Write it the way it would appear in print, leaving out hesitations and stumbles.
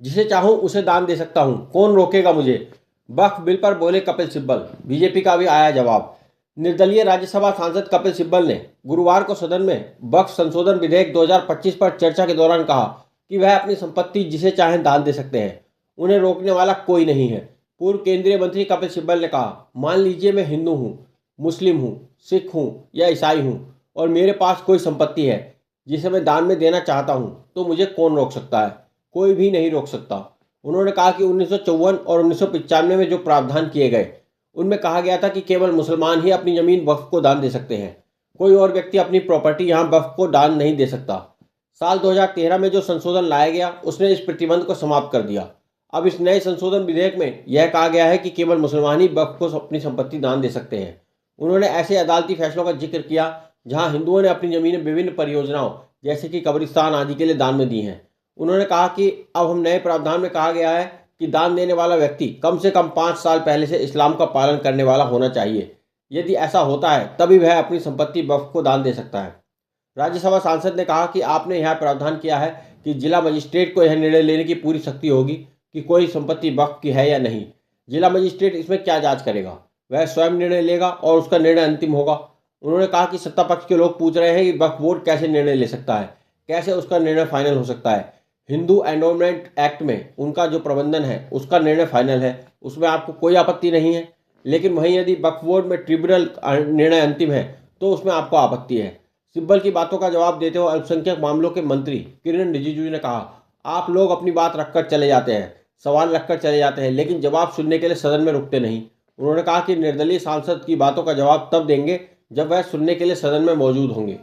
जिसे चाहूं उसे दान दे सकता हूं, कौन रोकेगा मुझे। वक्फ बिल पर बोले कपिल सिब्बल। बीजेपी का भी आया जवाब। निर्दलीय राज्यसभा सांसद कपिल सिब्बल ने गुरुवार को सदन में वक्फ संशोधन विधेयक 2025 पर चर्चा के दौरान कहा कि वह अपनी संपत्ति जिसे चाहें दान दे सकते हैं, उन्हें रोकने वाला कोई नहीं है। पूर्व केंद्रीय मंत्री कपिल सिब्बल ने कहा, मान लीजिए मैं हिंदू हूँ, मुस्लिम हूँ, सिख हूँ या ईसाई हूँ और मेरे पास कोई संपत्ति है जिसे मैं दान में देना चाहता हूँ, तो मुझे कौन रोक सकता है। कोई भी नहीं रोक सकता। उन्होंने कहा कि 1954 और 1995 में जो प्रावधान किए गए उनमें कहा गया था कि केवल मुसलमान ही अपनी जमीन वक्फ को दान दे सकते हैं, कोई और व्यक्ति अपनी प्रॉपर्टी यहाँ वक्फ को दान नहीं दे सकता। साल 2013 में जो संशोधन लाया गया उसने इस प्रतिबंध को समाप्त कर दिया। अब इस नए संशोधन विधेयक में यह कहा गया है कि केवल मुसलमान ही वक्फ को अपनी संपत्ति दान दे सकते हैं। उन्होंने ऐसे अदालती फैसलों का जिक्र किया जहां हिंदुओं ने अपनी जमीनें विभिन्न परियोजनाओं जैसे कि कब्रिस्तान आदि के लिए दान में दी हैं। उन्होंने कहा कि अब हम नए प्रावधान में कहा गया है कि दान देने वाला व्यक्ति कम से कम 5 साल पहले से इस्लाम का पालन करने वाला होना चाहिए। यदि ऐसा होता है तभी वह अपनी संपत्ति वक्फ को दान दे सकता है। राज्यसभा सांसद ने कहा कि आपने यह प्रावधान किया है कि जिला मजिस्ट्रेट को यह निर्णय लेने की पूरी शक्ति होगी कि कोई संपत्ति वक्फ की है या नहीं। जिला मजिस्ट्रेट इसमें क्या जांच करेगा, वह स्वयं निर्णय लेगा और उसका निर्णय अंतिम होगा। उन्होंने कहा कि सत्ता पक्ष के लोग पूछ रहे हैं कि वक्फ बोर्ड कैसे निर्णय ले सकता है, कैसे उसका निर्णय फाइनल हो सकता है। हिंदू एंडोमेंट एक्ट में उनका जो प्रबंधन है उसका निर्णय फाइनल है, उसमें आपको कोई आपत्ति नहीं है। लेकिन वहीं यदि वक्फ बोर्ड में ट्रिब्यूनल निर्णय अंतिम है तो उसमें आपको आपत्ति है। सिब्बल की बातों का जवाब देते हुए अल्पसंख्यक मामलों के मंत्री किरेन रिजिजू ने कहा, आप लोग अपनी बात रखकर चले जाते हैं, सवाल रखकर चले जाते हैं, लेकिन जवाब सुनने के लिए सदन में रुकते नहीं। उन्होंने कहा कि निर्दलीय सांसद की बातों का जवाब तब देंगे जब वह सुनने के लिए सदन में मौजूद होंगे।